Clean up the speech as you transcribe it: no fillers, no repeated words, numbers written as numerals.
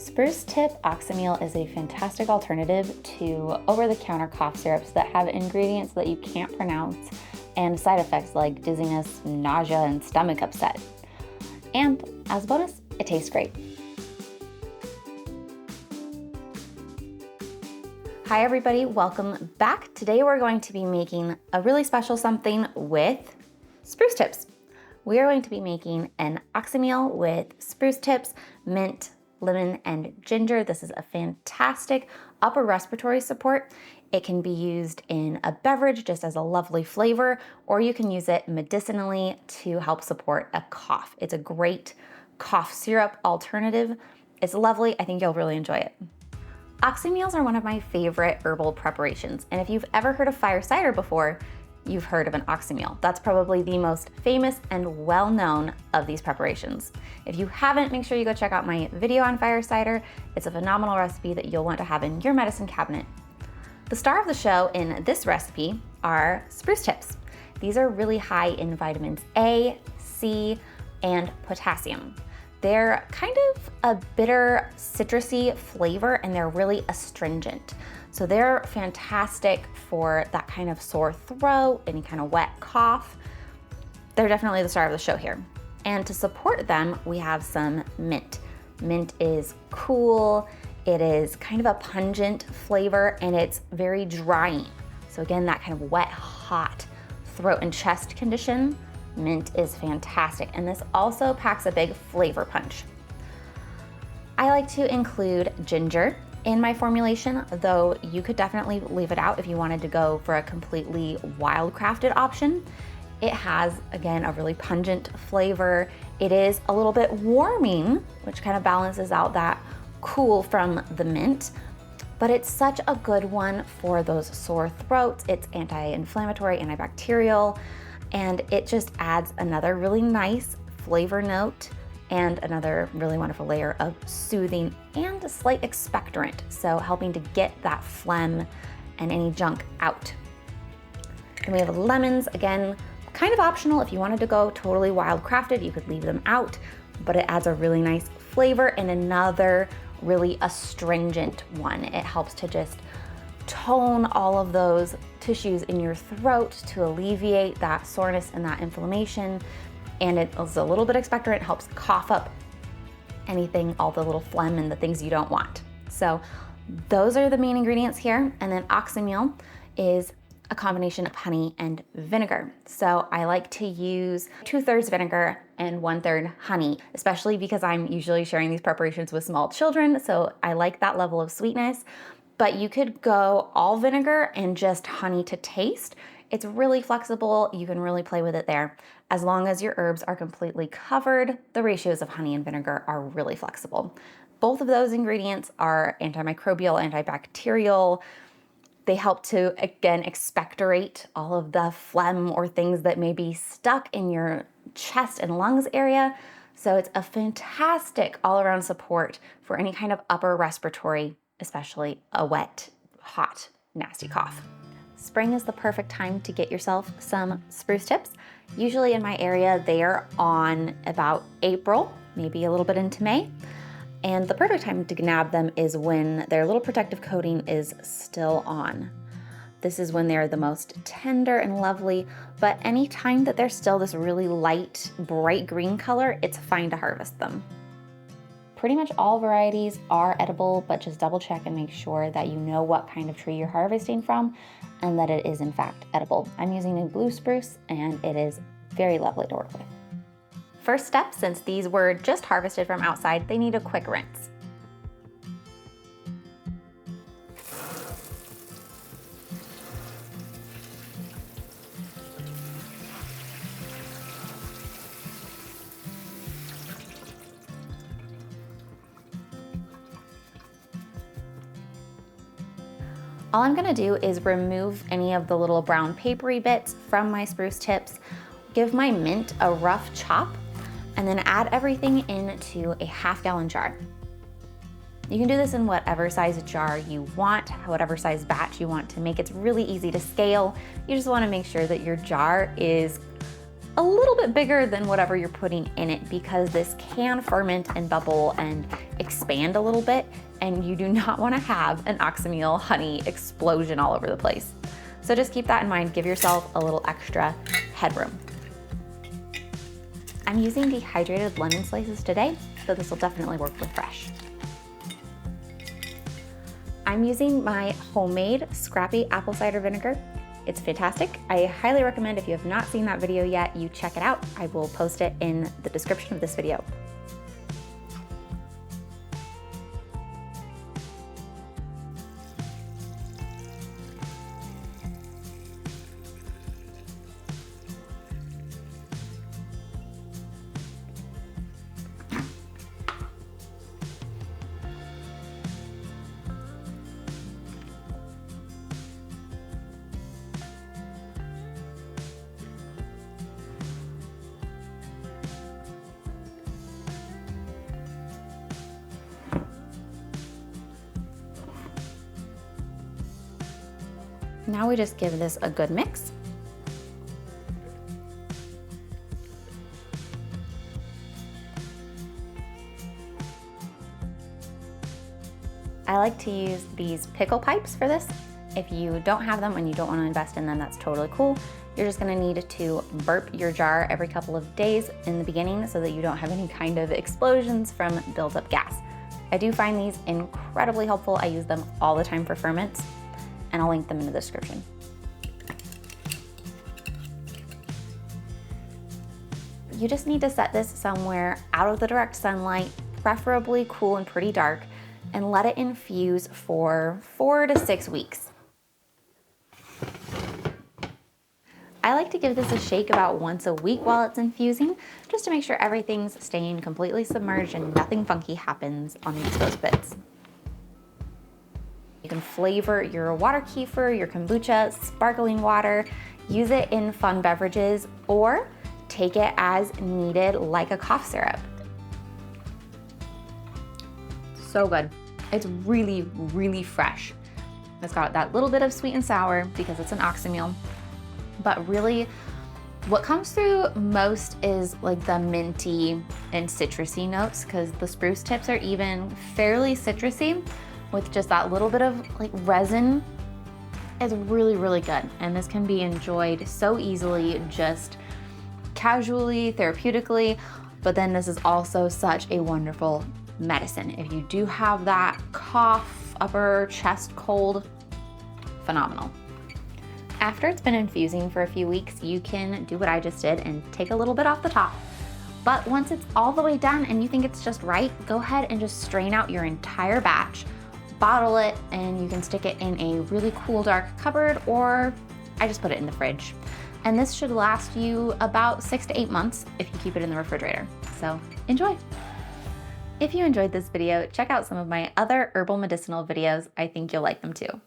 Spruce Tip Oxymel is a fantastic alternative to over-the-counter cough syrups that have ingredients that you can't pronounce and side effects like dizziness, nausea, and stomach upset. And as a bonus, it tastes great. Hi everybody, welcome back. Today we're going to be making a really special something with spruce tips. We are going to be making an oxymel with spruce tips, mint, lemon, and ginger. This is a fantastic upper respiratory support. It can be used in a beverage just as a lovely flavor, or you can use it medicinally to help support a cough. It's a great cough syrup alternative. It's lovely. I think you'll really enjoy it. Oxymels are one of my favorite herbal preparations, and if you've ever heard of fire cider before, you've heard of an oxymel. That's probably the most famous and well-known of these preparations. If you haven't, make sure you go check out my video on fire cider. It's a phenomenal recipe that you'll want to have in your medicine cabinet. The star of the show in this recipe are spruce tips. These are really high in vitamins A, C, and potassium. They're kind of a bitter, citrusy flavor, and they're really astringent. So they're fantastic for that kind of sore throat, any kind of wet cough. They're definitely the star of the show here. And to support them, we have some mint. Mint is cool, it is kind of a pungent flavor, and it's very drying. So again, that kind of wet, hot throat and chest condition, mint is fantastic. And this also packs a big flavor punch. I like to include ginger in my formulation, though you could definitely leave it out if you wanted to go for a completely wildcrafted option. It has, again, a really pungent flavor. It is a little bit warming, which kind of balances out that cool from the mint, but it's such a good one for those sore throats. It's anti-inflammatory, antibacterial, and it just adds another really nice flavor note and another really wonderful layer of soothing and a slight expectorant, so helping to get that phlegm and any junk out. Then we have lemons, again, kind of optional. If you wanted to go totally wildcrafted, you could leave them out, but it adds a really nice flavor and another really astringent one. It helps to just tone all of those tissues in your throat to alleviate that soreness and that inflammation. And it is a little bit expectorant, helps cough up anything, all the little phlegm and the things you don't want. So those are the main ingredients here. And then oxymel is a combination of honey and vinegar. So I like to use 2/3 vinegar and 1/3 honey, especially because I'm usually sharing these preparations with small children. So I like that level of sweetness, but you could go all vinegar and just honey to taste. It's really flexible. You can really play with it there. As long as your herbs are completely covered, the ratios of honey and vinegar are really flexible. Both of those ingredients are antimicrobial, antibacterial. They help to, again, expectorate all of the phlegm or things that may be stuck in your chest and lungs area. So it's a fantastic all-around support for any kind of upper respiratory, especially a wet, hot, nasty cough. Spring is the perfect time to get yourself some spruce tips. Usually in my area, they're on about April, maybe a little bit into May. And the perfect time to nab them is when their little protective coating is still on. This is when they're the most tender and lovely, but any time that they're still this really light, bright green color, it's fine to harvest them. Pretty much all varieties are edible, but just double check and make sure that you know what kind of tree you're harvesting from and that it is in fact edible. I'm using a blue spruce and it is very lovely to work with. First step, since these were just harvested from outside, they need a quick rinse. All I'm gonna do is remove any of the little brown papery bits from my spruce tips, give my mint a rough chop, and then add everything into a 1/2 gallon jar. You can do this in whatever size jar you want, whatever size batch you want to make. It's really easy to scale. You just wanna make sure that your jar is a little bit bigger than whatever you're putting in it, because this can ferment and bubble and expand a little bit, and you do not want to have an oxymel honey explosion all over the place. So just keep that in mind. Give yourself a little extra headroom. I'm using dehydrated lemon slices today, so this will definitely work with fresh. I'm using my homemade scrappy apple cider vinegar. It's fantastic. I highly recommend, if you have not seen that video yet, you check it out. I will post it in the description of this video. Now we just give this a good mix. I like to use these pickle pipes for this. If you don't have them and you don't want to invest in them, that's totally cool. You're just going to need to burp your jar every couple of days in the beginning so that you don't have any kind of explosions from built up gas. I do find these incredibly helpful. I use them all the time for ferments, and I'll link them in the description. You just need to set this somewhere out of the direct sunlight, preferably cool and pretty dark, and let it infuse for 4 to 6 weeks. I like to give this a shake about once a week while it's infusing, just to make sure everything's staying completely submerged and nothing funky happens on the exposed bits. You can flavor your water kefir, your kombucha, sparkling water, use it in fun beverages, or take it as needed like a cough syrup. So good. It's really, really fresh. It's got that little bit of sweet and sour because it's an oxymel, but really what comes through most is like the minty and citrusy notes, because the spruce tips are even fairly citrusy with just that little bit of like resin. It's really, really good. And this can be enjoyed so easily, just casually, therapeutically, but then this is also such a wonderful medicine. If you do have that cough, upper chest cold, phenomenal. After it's been infusing for a few weeks, you can do what I just did and take a little bit off the top. But once it's all the way done and you think it's just right, go ahead and just strain out your entire batch, bottle it, and you can stick it in a really cool dark cupboard, or I just put it in the fridge. And this should last you about 6 to 8 months if you keep it in the refrigerator. So enjoy. If you enjoyed this video, check out some of my other herbal medicinal videos. I think you'll like them too.